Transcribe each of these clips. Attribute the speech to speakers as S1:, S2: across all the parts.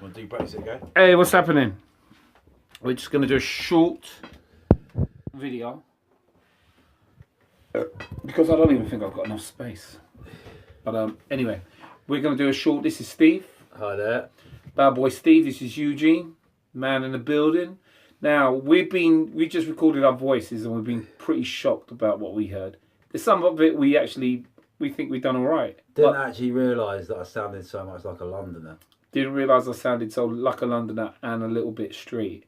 S1: Want to do Brexit again?
S2: Hey, what's happening? We're just going to do a short video because I don't even think I've got enough space. But anyway, we're going to do a short. This is Steve.
S1: Hi there.
S2: Bad boy Steve. This is Eugene, man in the building. Now we just recorded our voices and we've been pretty shocked about what we heard. There's some of it we think we've done all right.
S1: Didn't actually realise that I sounded so much like a Londoner.
S2: Didn't realise I sounded so like a Londoner and a little bit street.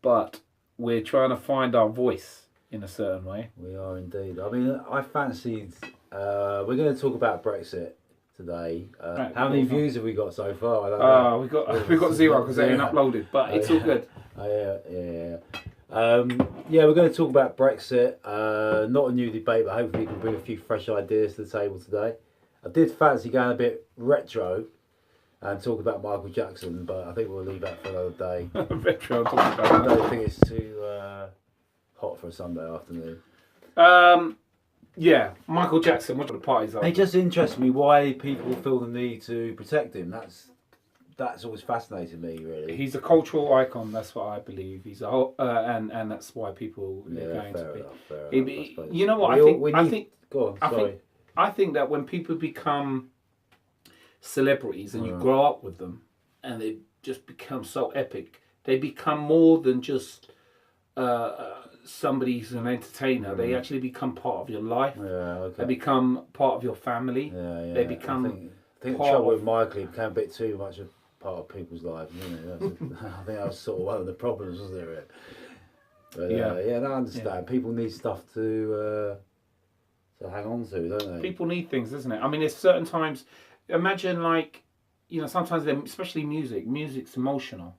S2: But we're trying to find our voice in a certain way.
S1: We are indeed. I mean, I fancied... we're going to talk about Brexit today.
S2: Right,
S1: how many views have we got so far? I don't know.
S2: We got 0 because they ain't uploaded, but it's all good.
S1: Yeah, we're going to talk about Brexit. Not a new debate, but hopefully we can bring a few fresh ideas to the table today. I did fancy going a bit retro and talk about Michael Jackson, but I think we'll leave that for another day.
S2: Retro,
S1: I don't think it's too hot for a Sunday afternoon.
S2: Yeah, Michael Jackson, what are the parties are?
S1: It just interests me why people feel the need to protect him. That's always fascinated me, really.
S2: He's a cultural icon, that's what I believe. He's and that's why people are going to be. You know what? I think that when people become celebrities and you grow up with them and they just become so epic, they become more than just somebody who's an entertainer. They actually become part of your life. They become part of your family. They become
S1: I think the trouble with Michael, he became a bit too much a part of people's lives, isn't it? I think that was sort of one of the problems, wasn't it? But I understand. People need stuff to hang on to, don't they?
S2: People need things, isn't it? I mean, there's certain times. Imagine, like, you know, sometimes, especially music's emotional.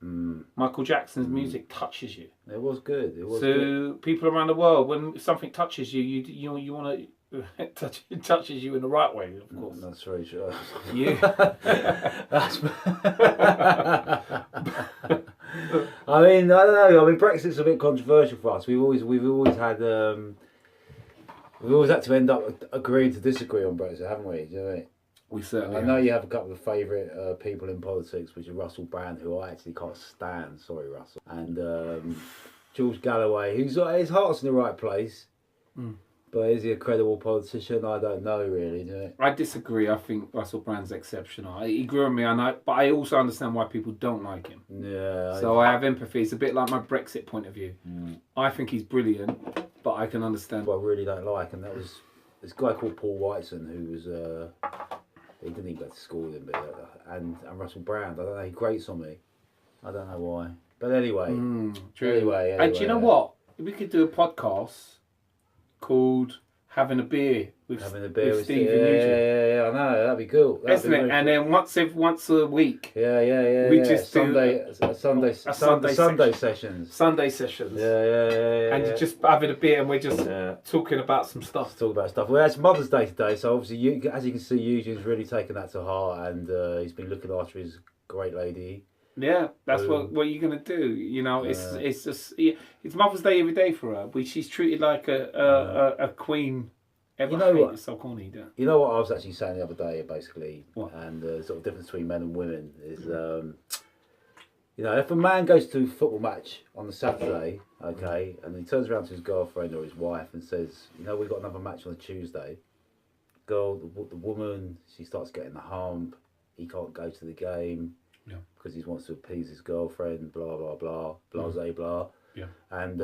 S2: Michael Jackson's music touches you.
S1: It was good.
S2: People around the world, when something touches you, you want to. It touches you in the right way, of course.
S1: That's very true. I mean, I don't know. I mean, Brexit's a bit controversial for us. We've always had to end up agreeing to disagree on Brexit, haven't we? Do you know what I mean?
S2: We certainly.
S1: I know you have a couple of favourite people in politics, which are Russell Brand, who I actually can't stand. Sorry, Russell, and George Galloway, whose his heart's in the right place. But is he a credible politician? I don't know, really. Do you?
S2: I disagree. I think Russell Brand's exceptional. He grew on me, but I also understand why people don't like him.
S1: Yeah.
S2: So I have empathy. It's a bit like my Brexit point of view. I think he's brilliant, but I can understand.
S1: What I really don't like, and that was this guy called Paul Whiteson, who was he didn't even go to school with him, but and Russell Brand. I don't know. He grates on me. I don't know why. But anyway.
S2: True.
S1: Anyway.
S2: And do you know what? We could do a podcast called Having a Beer with Steve and Eugene.
S1: Yeah, I know, that'd be cool.
S2: Isn't it? And then once a week. We just
S1: do Sunday sessions.
S2: Sunday sessions.
S1: Yeah.
S2: And just having a beer and we're just talking about some stuff.
S1: Well, it's Mother's Day today, so obviously, as you can see, Eugene's really taken that to heart, and he's been looking after his great lady.
S2: Yeah, that's what you're gonna do. You know, it's just it's Mother's Day every day for her. She's treated like a queen.
S1: You know what?
S2: It's so corny.
S1: You know what I was actually saying the other day, basically,
S2: what?
S1: And the sort of difference between men and women is, you know, if a man goes to a football match on the Saturday, okay, and he turns around to his girlfriend or his wife and says, you know, we've got another match on a Tuesday. The woman, she starts getting the hump. He can't go to the game.
S2: Yeah.
S1: Because he wants to appease his girlfriend, blah blah blah, blase blah.
S2: Yeah.
S1: And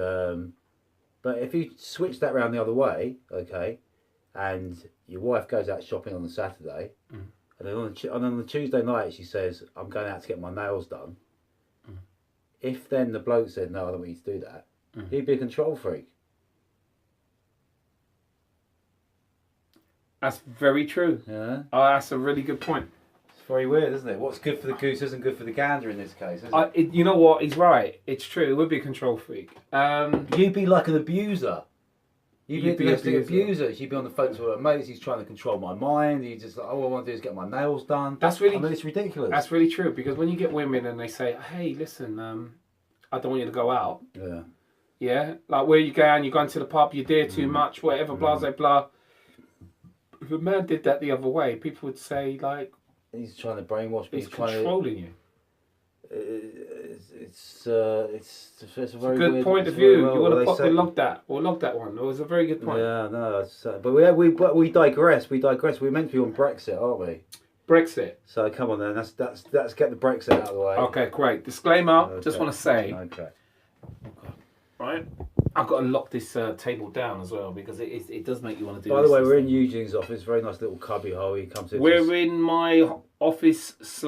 S1: but if you switch that round the other way, okay, and your wife goes out shopping on the Saturday, and then on the Tuesday night she says, "I'm going out to get my nails done." If then the bloke said, "No, I don't want you to do that," he'd be a control freak.
S2: That's very true.
S1: Yeah.
S2: Oh, that's a really good point.
S1: Very weird, isn't it? What's good for the goose isn't good for the gander in this case, is it?
S2: You know what? He's right. It's true. It would be a control freak.
S1: You'd be like an abuser. You'd be a domestic abuser. She'd be on the phone to her mates. He's trying to control my mind. He's just like, all I want to do is get my nails done.
S2: That's really.
S1: I mean, it's ridiculous.
S2: That's really true, because when you get women and they say, "Hey, listen, I don't want you to go out."
S1: Yeah.
S2: Yeah. Like, where you going? You're going to the pub. You're there too much. Whatever. Blah blah blah. If a man did that the other way, people would say like,
S1: he's trying to brainwash me.
S2: He's controlling you.
S1: it's a very
S2: good
S1: weird,
S2: point of view.
S1: well,
S2: You want to
S1: they
S2: pop
S1: say-
S2: and log that. We'll log that one. It was a very good point.
S1: Yeah, no, but we digress. We digress. We're meant to be on Brexit, aren't we?
S2: Brexit.
S1: So come on then. Let's get the Brexit out of the way.
S2: Okay, great. Disclaimer.
S1: Okay.
S2: Just want to say,
S1: Okay.
S2: right? I've got to lock this table down as well because it does make you want to do.
S1: By the way, we're in Eugene's office. Very nice little cubby hole. He comes in.
S2: We're in my office /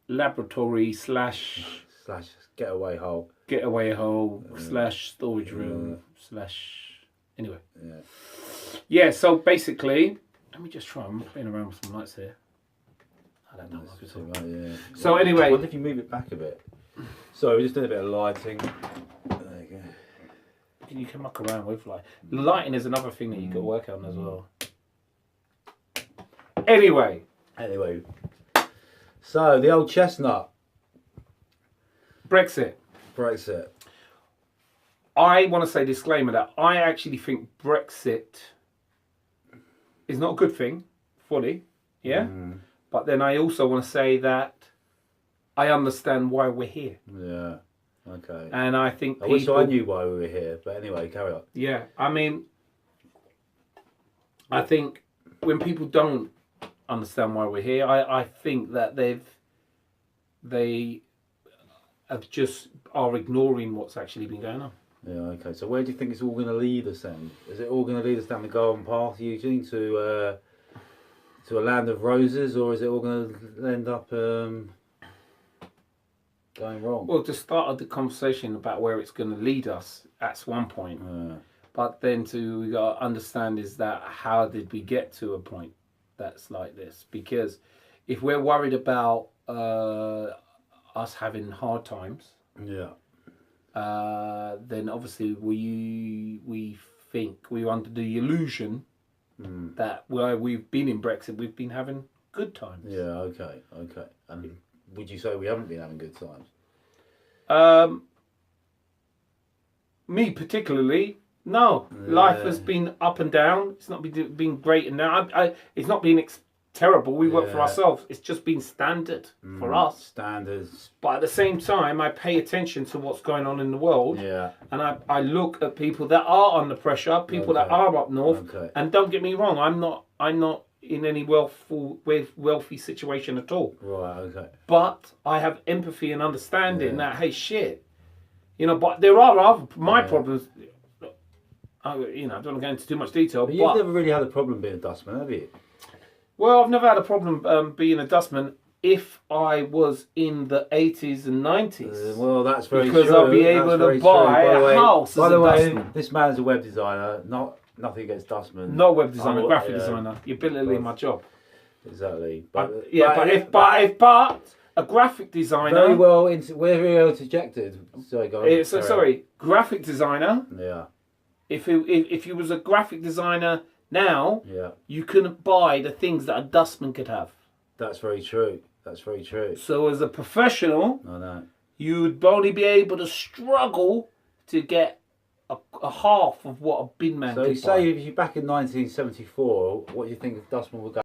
S2: laboratory /
S1: slash getaway hole.
S2: getaway hole / storage room / anyway.
S1: Yeah.
S2: Yeah. So basically, let me just try. I'm playing around with some lights here. I don't know.
S1: Yeah.
S2: So anyway,
S1: what if you move it back a bit? So we're just doing a bit of lighting. There you go.
S2: you can muck around with light. Lighting is another thing that you got to work on as well. Anyway,
S1: so the old chestnut.
S2: Brexit. I want to say disclaimer that I actually think Brexit is not a good thing, fully, yeah? But then I also want to say that I understand why we're here.
S1: Yeah, okay.
S2: And I think
S1: I wish I knew why we were here, but anyway, carry on.
S2: Yeah, I mean, I think when people don't understand why we're here, I think that they have just are ignoring what's actually been going on.
S1: Yeah, okay. So where do you think it's all going to lead us then? Is it all going to lead us down the garden path, Eugene, to a land of roses, or is it all going to end up going wrong?
S2: Well, to start the conversation about where it's going to lead us, that's one point. But then we got to understand is that how did we get to a point that's like this? Because if we're worried about us having hard times, then obviously we think we're under the illusion that where we've been in Brexit, we've been having good times.
S1: Yeah, okay. And would you say we haven't been having good times?
S2: Me particularly, no.
S1: Yeah.
S2: Life has been up and down. It's not been great and now. It's not been terrible. We work for ourselves. It's just been standard for us.
S1: Standards.
S2: But at the same time, I pay attention to what's going on in the world.
S1: Yeah.
S2: And I look at people that are under pressure, people that are up north.
S1: Okay.
S2: And don't get me wrong, I'm not in any wealthy situation at all.
S1: Right, okay.
S2: But I have empathy and understanding that, hey, shit. But there are other problems. I don't want to go into too much detail.
S1: But you've never really had a problem being a dustman, have you?
S2: Well, I've never had a problem being a dustman if I was in the 80s and 90s.
S1: Well, that's very
S2: true. Because I'll be able to buy a house
S1: by
S2: as
S1: the
S2: a
S1: way,
S2: dustman.
S1: this man's a web designer, nothing against dustmen.
S2: No web designer, graphic designer. You're belittling my job.
S1: Exactly.
S2: But a graphic designer...
S1: Very well interjected. Sorry, go on.
S2: Graphic designer...
S1: Yeah.
S2: If you was a graphic designer now,
S1: yeah,
S2: you couldn't buy the things that a dustman could have.
S1: That's very true.
S2: So as a professional,
S1: I know,
S2: you'd only be able to struggle to get a half of what a bin man could buy.
S1: So say if you're back in 1974, what do you think a dustman would go